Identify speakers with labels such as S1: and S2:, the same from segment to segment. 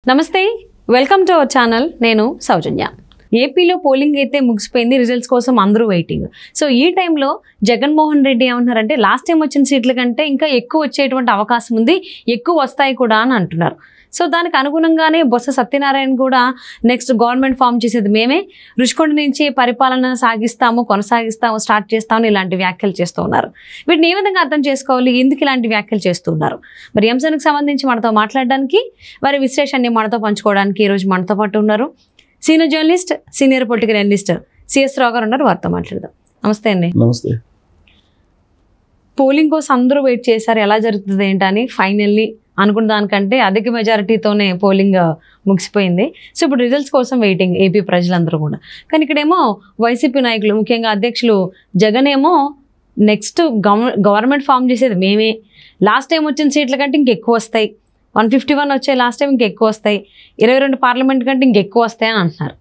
S1: నమస్తే, welcome to our channel. నేను సౌజన్య. ఏపీలో పోలింగ్ అయితే ముగిసిపోయింది. రిజల్ట్స్ కోసం అందరూ వెయిటింగ్. సో ఈ టైంలో జగన్మోహన్ రెడ్డి ఏమంటున్నారంటే లాస్ట్ టైం వచ్చిన సీట్ల కంటే ఇంకా ఎక్కువ వచ్చేటువంటి అవకాశం ఉంది, ఎక్కువ వస్తాయి కూడా అని అంటున్నారు. సో దానికి అనుగుణంగానే బొత్స సత్యనారాయణ కూడా నెక్స్ట్ గవర్నమెంట్ ఫామ్ చేసేది మేమే, రుషికొండ నుంచి పరిపాలన సాగిస్తాము, కొనసాగిస్తాము, స్టార్ట్ చేస్తాము, ఇలాంటి వ్యాఖ్యలు చేస్తూ ఉన్నారు. వీటిని ఏ విధంగా అర్థం చేసుకోవాలి, ఎందుకు ఇలాంటి వ్యాఖ్యలు చేస్తూ ఉన్నారు? మరి ఈ అంశానికి సంబంధించి మనతో మాట్లాడడానికి, వారి విశ్లేషణని మనతో పంచుకోవడానికి ఈరోజు మనతో పాటు ఉన్నారు senior journalist, senior political analyst CS Rao garu ఉన్నారు. వారితో మాట్లాడదాం. నమస్తే అండి.
S2: నమస్తే.
S1: పోలింగ్ కోసం అందరూ వెయిట్ చేశారు, ఎలా జరుగుతుంది ఏంటని. ఫైనల్లీ అనుకున్న దానికంటే అధిక మెజారిటీతోనే పోలింగ్ ముగిసిపోయింది. సో ఇప్పుడు రిజల్ట్స్ కోసం వెయిటింగ్ ఏపీ ప్రజలందరూ కూడా. కానీ ఇక్కడేమో వైసీపీ నాయకులు, ముఖ్యంగా అధ్యక్షులు జగన్ ఏమో నెక్స్ట్ గవర్నమెంట్ ఫామ్ చేసేది మేమే, లాస్ట్ టైం వచ్చిన సీట్ల కంటే ఇంకెక్కువ వస్తాయి, 151 వచ్చాయి లాస్ట్ టైం, ఇంకెక్కువ వస్తాయి, 22 పార్లమెంట్ కంటే ఇంకెక్కువ వస్తాయి అని అంటున్నారు.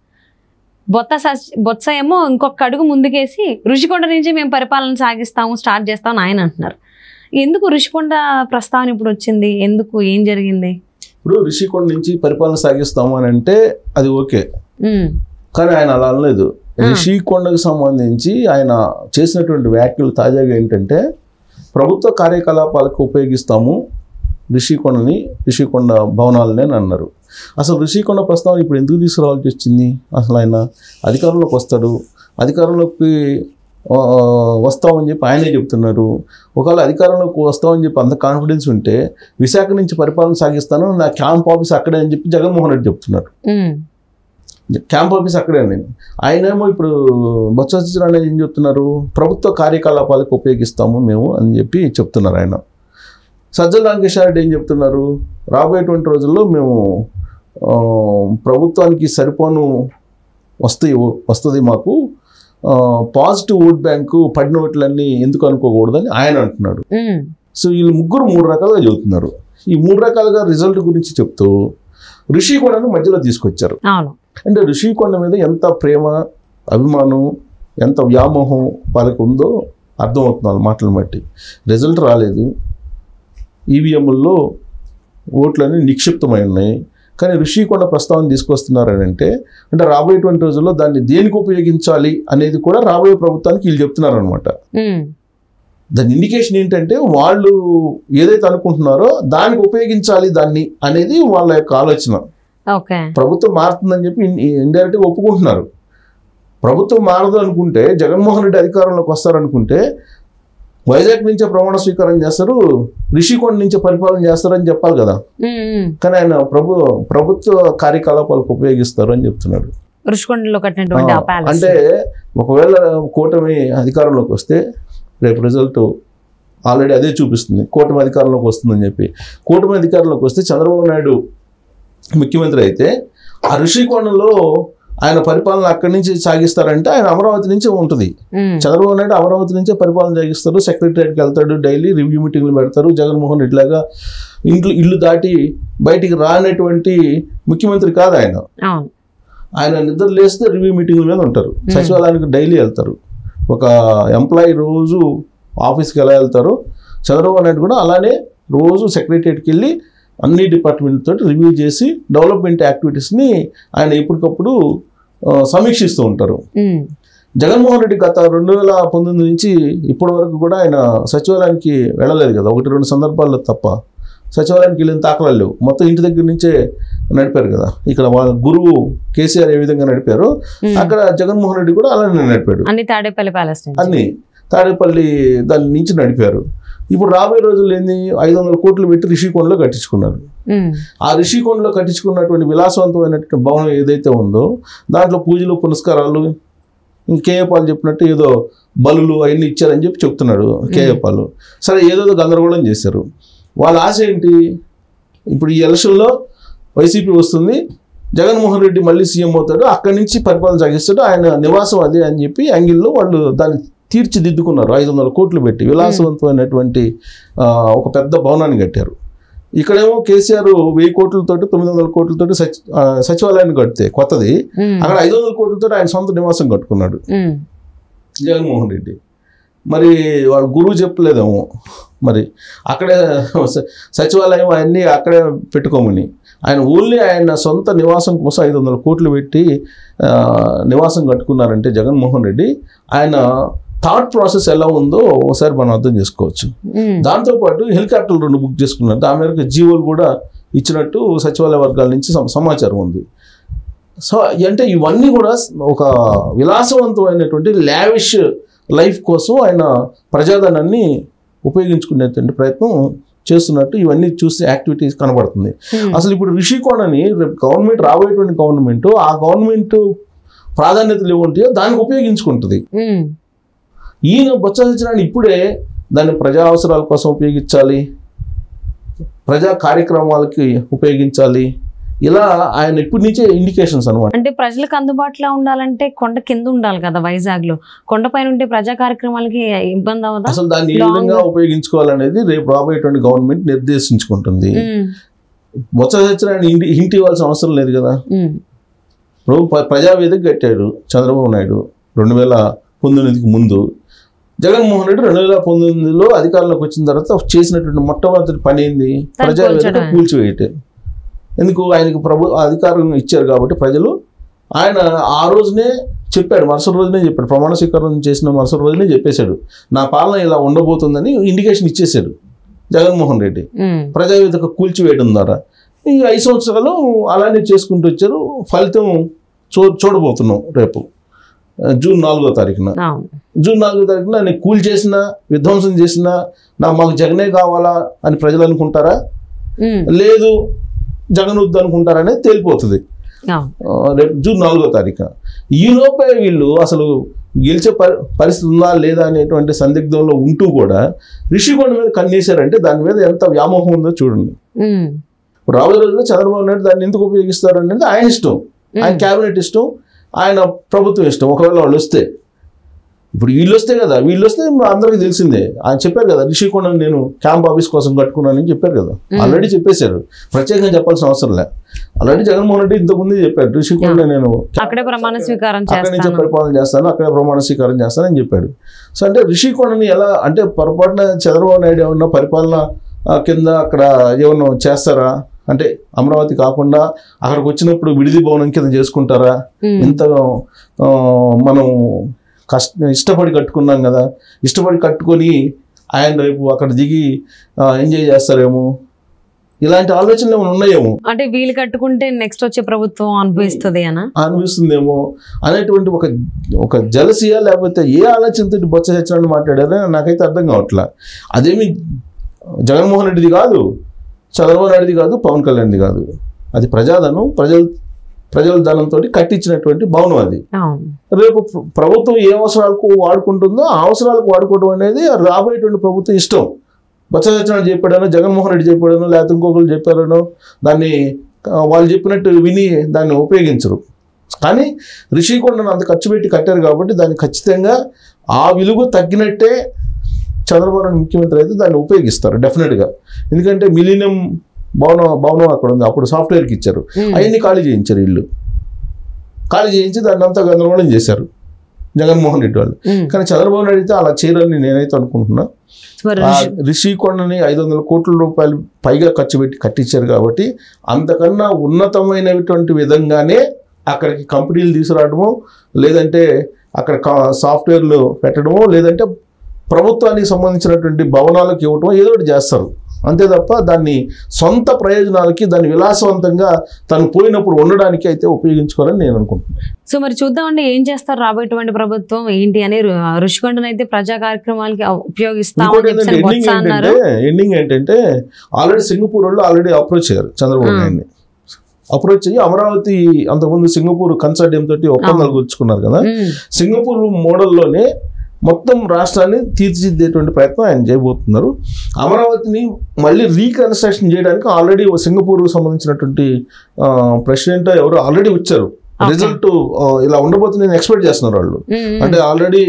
S1: బొత్స ఏమో ఇంకొక అడుగు ముందుకేసి రుషికొండ నుంచి మేము పరిపాలన సాగిస్తాము, స్టార్ట్ చేస్తామని ఆయన అంటున్నారు. ఎందుకు రుషికొండ ప్రస్తావన ఇప్పుడు వచ్చింది? ఎందుకు, ఏం జరిగింది?
S2: ఇప్పుడు రుషికొండ నుంచి పరిపాలన సాగిస్తాము అని అంటే అది ఓకే, కానీ ఆయన అలా అనలేదు. రుషికొండకు సంబంధించి ఆయన చేసినటువంటి వ్యాఖ్యలు తాజాగా ఏంటంటే ప్రభుత్వ కార్యకలాపాలకు ఉపయోగిస్తాము రుషికొండ భవనాలనే అని అన్నారు. అసలు రుషికొండ ప్రస్తావన ఇప్పుడు ఎందుకు తీసుకురావాల్సి వచ్చింది? అసలు ఆయన అధికారంలోకి వస్తాడు, అధికారంలోకి వస్తామని చెప్పి ఆయనే చెప్తున్నారు. ఒకవేళ అధికారంలోకి వస్తామని చెప్పి అంత కాన్ఫిడెన్స్ ఉంటే విశాఖ నుంచి పరిపాలన సాగిస్తాను, నా క్యాంప్ ఆఫీస్ అక్కడే అని చెప్పి జగన్మోహన్ రెడ్డి చెప్తున్నారు. క్యాంప్ ఆఫీస్ అక్కడే అని. ఆయనేమో ఇప్పుడు బొత్స సత్యనారాయణ ఏం చెప్తున్నారు? ప్రభుత్వ కార్యకలాపాలకు ఉపయోగిస్తాము మేము అని చెప్పి చెప్తున్నారు ఆయన. సజ్జల రామకృష్ణారెడ్డి ఏం చెప్తున్నారు? రాబోయేటువంటి రోజుల్లో మేము ప్రభుత్వానికి సరిపోను వస్తుంది మాకు, పాజిటివ్ ఓట్ బ్యాంకు పడిన ఓట్లన్నీ ఎందుకు అనుకోకూడదని ఆయన అంటున్నాడు. సో వీళ్ళు ముగ్గురు 3 రకాలుగా చెబుతున్నారు. ఈ 3 రకాలుగా రిజల్ట్ గురించి చెప్తూ రుషికొండను మధ్యలో తీసుకొచ్చారు. అంటే రుషికొండ మీద ఎంత ప్రేమ, అభిమానం, ఎంత వ్యామోహం వాళ్ళకు ఉందో అర్థమవుతుంది వాళ్ళ మాటలను బట్టి. రిజల్ట్ రాలేదు, ఈవీఎంల్లో ఓట్లన్నీ నిక్షిప్తమై ఉన్నాయి, కానీ రుషికొండ ప్రస్తావన తీసుకొస్తున్నారని అంటే రాబోయేటువంటి రోజుల్లో దాన్ని దేనికి ఉపయోగించాలి అనేది కూడా రాబోయే ప్రభుత్వానికి వీళ్ళు చెప్తున్నారనమాట. దాని ఇండికేషన్ ఏంటంటే వాళ్ళు ఏదైతే అనుకుంటున్నారో దానికి ఉపయోగించాలి దాన్ని అనేది వాళ్ళ యొక్క ఆలోచన. ప్రభుత్వం మారుతుందని చెప్పి ఇండైరెక్ట్గా ఒప్పుకుంటున్నారు. ప్రభుత్వం మారదు అనుకుంటే, జగన్మోహన్ రెడ్డి అధికారంలోకి వస్తారనుకుంటే వైజాగ్ నుంచే ప్రమాణ స్వీకారం చేస్తారు, రిషికొండ నుంచే పరిపాలన చేస్తారని చెప్పాలి కదా. కానీ ఆయన ప్రభుత్వ కార్యకలాపాలకు ఉపయోగిస్తారు అని చెప్తున్నాడు. అంటే ఒకవేళ కూటమి అధికారంలోకి వస్తే రేపు రిజల్ట్ ఆల్రెడీ అదే చూపిస్తుంది, కూటమి అధికారంలోకి వస్తుందని చెప్పి. కూటమి అధికారంలోకి వస్తే చంద్రబాబు నాయుడు ముఖ్యమంత్రి అయితే ఆ రిషికొండలో ఆయన పరిపాలన అక్కడి నుంచి సాగిస్తారంటే ఆయన అమరావతి నుంచే ఉంటుంది. చంద్రబాబు నాయుడు అమరావతి నుంచే పరిపాలన సాగిస్తారు, సెక్రటరియట్కి వెళ్తాడు, డైలీ రివ్యూ మీటింగ్లు పెడతారు. జగన్మోహన్ రెడ్డి లాగా ఇల్లు దాటి బయటికి రానటువంటి ముఖ్యమంత్రి కాదు ఆయన. ఆయన నిద్ర లేస్తే రివ్యూ మీటింగ్ల మీద ఉంటారు, సచివాలయానికి డైలీ వెళ్తారు. ఒక ఎంప్లాయీ రోజు ఆఫీస్కి ఎలా వెళ్తారో చంద్రబాబు నాయుడు కూడా అలానే రోజు సెక్రటరియట్కి వెళ్ళి అన్ని డిపార్ట్మెంట్ తోటి రివ్యూ చేసి డెవలప్మెంట్ యాక్టివిటీస్ని ఆయన ఎప్పటికప్పుడు సమీక్షిస్తూ ఉంటారు. జగన్మోహన్ రెడ్డి గత 2019 నుంచి ఇప్పటి వరకు కూడా ఆయన సచివాలయానికి వెళ్ళలేదు కదా, 1-2 సందర్భాల్లో తప్ప సచివాలయానికి వెళ్ళిన దాఖలాలు లేవు. మొత్తం ఇంటి దగ్గర నుంచే నడిపారు కదా. ఇక్కడ వాళ్ళ గురువు కేసీఆర్ ఏ విధంగా నడిపారో అక్కడ జగన్మోహన్ రెడ్డి కూడా అలానే నడిపాడు. అన్ని తాడేపల్లి దాని నుంచి నడిపారు. ఇప్పుడు రాబోయే రోజుల్లో ఏంది, 500 కోట్లు పెట్టి రిషికొండలో కట్టించుకున్నారు. ఆ రిషికొండలో కట్టించుకున్నటువంటి విలాసవంతమైనటువంటి భవనం ఏదైతే ఉందో దాంట్లో పూజలు పునస్కారాలు, కేఏ పాల్ చెప్పినట్టు ఏదో బలులు అవన్నీ ఇచ్చారని చెప్పి చెప్తున్నాడు కేఏ పాల్. సరే, ఏదో గందరగోళం చేశారు. వాళ్ళ ఆశ ఏంటి? ఇప్పుడు ఈ ఎలక్షన్లో వైసీపీ వస్తుంది, జగన్మోహన్ రెడ్డి మళ్ళీ సీఎం అవుతాడు, అక్కడి నుంచి పరిపాలన సాగిస్తాడు, ఆయన నివాసం అదే అని చెప్పి యాంగిల్లో వాళ్ళు దాన్ని తీర్చిదిద్దుకున్నారు. 500 కోట్లు పెట్టి విలాసవంతమైనటువంటి ఒక పెద్ద భవనాన్ని కట్టారు. ఇక్కడేమో కేసీఆర్ 1000 కోట్లతోటి 900 కోట్లతోటి సచివాలయాన్ని కడితే కొత్తది, అక్కడ 500 కోట్లతో ఆయన సొంత నివాసం కట్టుకున్నాడు జగన్మోహన్ రెడ్డి. మరి వాళ్ళ గురువు చెప్పలేదేమో, మరి అక్కడే సచివాలయం అన్నీ అక్కడే పెట్టుకోమని. ఆయన ఓన్లీ ఆయన సొంత నివాసం కోసం 500 కోట్లు పెట్టి నివాసం కట్టుకున్నారంటే జగన్మోహన్ రెడ్డి, ఆయన థాట్ ప్రాసెస్ ఎలా ఉందో ఒకసారి మనం అర్థం చేసుకోవచ్చు. దాంతోపాటు హెలికాప్టర్లు 2 బుక్ చేసుకున్నారు. దాని మేరకు జీవోలు కూడా ఇచ్చినట్టు సచివాలయ వర్గాల నుంచి సమాచారం ఉంది. సో అంటే ఇవన్నీ కూడా ఒక విలాసవంతమైనటువంటి లావిష్ లైఫ్ కోసం ఆయన ప్రజాధనాన్ని ఉపయోగించుకునేటువంటి ప్రయత్నం చేస్తున్నట్టు ఇవన్నీ చూస్తే యాక్టివిటీస్ కనబడుతుంది. అసలు ఇప్పుడు రిషికొండని రేపు గవర్నమెంట్, రాబోయేటువంటి గవర్నమెంట్, ఆ గవర్నమెంట్ ప్రాధాన్యతలు ఏముంటాయో దానికి ఉపయోగించుకుంటుంది. ఈయన బొత్స సత్యనారాయణ ఇప్పుడే దాన్ని ప్రజా అవసరాల కోసం ఉపయోగించాలి, ప్రజా కార్యక్రమాలకి ఉపయోగించాలి, ఇలా ఆయన ఇప్పటి నుంచే ఇండికేషన్స్ అనమాట.
S1: అంటే ప్రజలకు అందుబాటులో ఉండాలంటే కొండ కింద ఉండాలి కదా వైజాగ్ లో, కొండపైన ఉంటే ప్రజా కార్యక్రమాలకి ఇబ్బంది అవ్వదా?
S2: అసలు దాన్ని ఏ విధంగా ఉపయోగించుకోవాలనేది రేపు రాబోయేటువంటి గవర్నమెంట్ నిర్దేశించుకుంటుంది. బొత్స సత్యనారాయణ ఇంటి ఇవ్వాల్సిన అవసరం లేదు కదా. ఇప్పుడు ప్రజావేదిక కట్టాడు చంద్రబాబు నాయుడు 2019కి ముందు. జగన్మోహన్ రెడ్డి 2019లో అధికారంలోకి వచ్చిన తర్వాత చేసినటువంటి మొట్టమొదటి పని ఏంది? ప్రజావేదిక కూల్చివేయటే. ఎందుకు? ఆయనకు అధికారం ఇచ్చారు కాబట్టి ప్రజలు. ఆయన ఆ రోజునే చెప్పాడు, మరుసటి రోజునే చెప్పాడు, ప్రమాణ స్వీకారం చేసిన మరుసటి రోజునే చెప్పేశాడు, నా పాలన ఇలా ఉండబోతుందని ఇండికేషన్ ఇచ్చేశాడు జగన్మోహన్ రెడ్డి ప్రజావేదిక కూల్చివేయడం ద్వారా. ఈ 5 సంవత్సరాలు అలానే చేసుకుంటూ వచ్చారు. ఫలితం చూడబోతున్నాం రేపు జూన్ 4వ తారీఖున. జూన్ 4వ తారీఖున ఆయన కూల్ చేసినా, విధ్వంసం చేసినా మాకు జగనే కావాలా అని ప్రజలు అనుకుంటారా, లేదు జగన్ వద్దు అనుకుంటారనేది తేలిపోతుంది రేపు జూన్ 4వ తారీఖున. ఈలోపే వీళ్ళు అసలు గెలిచే పరిస్థితి ఉందా లేదా అనేటువంటి సందిగ్ధంలో ఉంటూ కూడా రిషికొండ మీద కన్నేశారంటే దాని మీద ఎంత వ్యామోహం ఉందో చూడండి. ఇప్పుడు రాబోయే రోజుల్లో చంద్రబాబు నాయుడు దాన్ని ఎందుకు ఉపయోగిస్తారు అనేది ఆయన ఇష్టం, ఆయన క్యాబినెట్ ఇష్టం, ఆయన ప్రభుత్వం ఇష్టం. ఒకవేళ వాళ్ళు వస్తే, ఇప్పుడు వీళ్ళు వస్తే కదా, వీళ్ళు వస్తే అందరికీ తెలిసిందే. ఆయన చెప్పారు కదా, రిషికొండ నేను క్యాంప్ ఆఫీస్ కోసం కట్టుకున్నానని చెప్పారు కదా, ఆల్రెడీ చెప్పేశారు, ప్రత్యేకంగా చెప్పాల్సిన అవసరం లే. ఆల్రెడీ జగన్మోహన్ రెడ్డి ఇంతకుముందు చెప్పాడు, రిషికొండ నేను
S1: అక్కడే ప్రమాణ స్వీకారం
S2: అక్కడి నుంచి పరిపాలన చేస్తాను, అక్కడే ప్రమాణ స్వీకారం చేస్తానని చెప్పాడు. సో అంటే రిషికొండని ఎలా అంటే పొరపాటున చంద్రబాబు నాయుడు ఏమన్నా పరిపాలన కింద అక్కడ ఏమన్నా చేస్తారా అంటే, అమరావతి కాకుండా అక్కడికి వచ్చినప్పుడు విడిది భవనం కింద చేసుకుంటారా, ఇంత మనం ఇష్టపడి కట్టుకున్నాం కదా, ఇష్టపడి కట్టుకొని ఆయన రేపు అక్కడ దిగి ఎంజాయ్ చేస్తారేమో, ఇలాంటి ఆలోచనలు ఏమైనా ఉన్నాయేమో. అంటే
S1: వీళ్ళు కట్టుకుంటే నెక్స్ట్ వచ్చే ప్రభుత్వం
S2: అనిపిస్తుందేమో అనేటువంటి ఒక జలసియా లేకపోతే ఏ ఆలోచనతో బొత్స సత్యనారాయణ మాట్లాడారో నాకైతే అర్థం కావట్లా. అదేమి జగన్మోహన్ రెడ్డిది కాదు, చంద్రబాబు నాయుడుది కాదు, పవన్ కళ్యాణ్ది కాదు, అది ప్రజాధనం, ప్రజల ధనంతో కట్టించినటువంటి భవనం అది. రేపు ప్రభుత్వం ఏ అవసరాలకు వాడుకుంటుందో ఆ అవసరాలకు వాడుకోవడం అనేది రాబోయేటువంటి ప్రభుత్వం ఇష్టం. బొత్స సత్యనారాయణ చెప్పాడనో, జగన్మోహన్ రెడ్డి చెప్పాడనో, లేకపోతే ఇంకొకరు చెప్పారనో దాన్ని వాళ్ళు చెప్పినట్టు విని దాన్ని ఉపయోగించరు. కానీ రిషికొండను అంత ఖర్చు పెట్టి కట్టారు కాబట్టి దాన్ని ఖచ్చితంగా ఆ విలువ తగ్గినట్టే చంద్రబాబు నాయుడు ముఖ్యమంత్రి అయితే దాన్ని ఉపయోగిస్తారు డెఫినెట్గా. ఎందుకంటే మిలీనియం భవనం అక్కడ ఉంది, అప్పుడు సాఫ్ట్వేర్కి ఇచ్చారు, అవన్నీ ఖాళీ చేయించారు, ఇల్లు ఖాళీ చేయించి దాన్ని అంతా గందరగోళం చేశారు జగన్మోహన్ రెడ్డి వాళ్ళు. కానీ చంద్రబాబు నాయుడు అయితే అలా చేయరని నేనైతే అనుకుంటున్నా. రిషికొండని 500 కోట్ల రూపాయలు పైగా ఖర్చు పెట్టి కట్టించారు కాబట్టి అంతకన్నా ఉన్నతమైనటువంటి విధంగానే అక్కడికి కంపెనీలు తీసుకురావడమో, లేదంటే అక్కడ సాఫ్ట్వేర్లు పెట్టడమో, లేదంటే ప్రభుత్వానికి సంబంధించినటువంటి భవనాలకు ఇవ్వటమో ఏదో ఒకటి చేస్తారు. అంతే తప్ప దాన్ని సొంత ప్రయోజనాలకి, దాన్ని విలాసవంతంగా తను పోయినప్పుడు ఉండడానికి అయితే ఉపయోగించుకోవాలని నేను అనుకుంటున్నాను.
S1: సో మరి చూద్దామండి ఏం చేస్తారు రాబోయేటువంటి ప్రభుత్వం ఏంటి అని. ఋషికొండను అయితే ప్రజా కార్యక్రమాలకి ఉపయోగిస్తాం.
S2: ఎండింగ్ ఏంటంటే ఆల్రెడీ సింగపూర్ వాళ్ళు ఆల్రెడీ అప్రోచ్ అయ్యారు చంద్రబాబు నాయుడిని. అప్రోచ్ అయ్యి అమరావతి అంతకుముందు సింగపూర్ కన్సార్టియం తోటి ఒప్పందాలు కూర్చుకున్నారు కదా, సింగపూర్ మోడల్లోనే మొత్తం రాష్ట్రాన్ని తీర్చిదిద్దేటువంటి ప్రయత్నం ఆయన చేయబోతున్నారు. అమరావతిని మళ్ళీ రీకన్స్ట్రక్షన్ చేయడానికి ఆల్రెడీ సింగపూర్కు సంబంధించినటువంటి ప్రెసిడెంట్ ఎవరు ఆల్రెడీ వచ్చారు. రిజల్ట్ ఇలా ఉండబోతుందని ఎక్స్పెక్ట్ చేస్తున్నారు వాళ్ళు. అంటే ఆల్రెడీ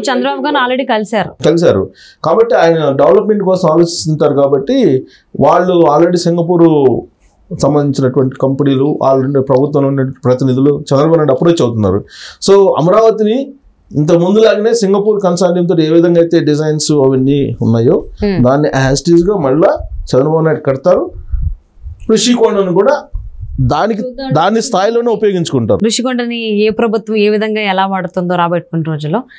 S1: చంద్రబాబు గారు ఆల్రెడీ
S2: కలిశారు కాబట్టి ఆయన డెవలప్మెంట్ కోసం ఆలోచిస్తుంటారు. కాబట్టి వాళ్ళు ఆల్రెడీ సింగపూర్ సంబంధించినటువంటి కంపెనీలు, ఆల్రెడీ ప్రభుత్వంలో ఉన్న ప్రతినిధులు చంద్రబాబు నాయుడు అప్రోచ్ అవుతున్నారు. సో అమరావతిని ఇంత ముందులాగానే సింగపూర్ కన్సార్టియంతో ఏ విధంగా అయితే డిజైన్స్ అవన్నీ ఉన్నాయో దాన్ని యాజ్ ఇట్ ఈజ్ గా మళ్ళా చంద్రబాబు నాయుడు కడతారు. ఋషికొండను కూడా దాని స్థాయిలోనే ఉపయోగించుకుంటారు.
S1: ఋషికొండని ఏ ప్రభుత్వం ఏ విధంగా ఎలా వాడుతుందో రాబోయే కొన్ని రోజుల్లో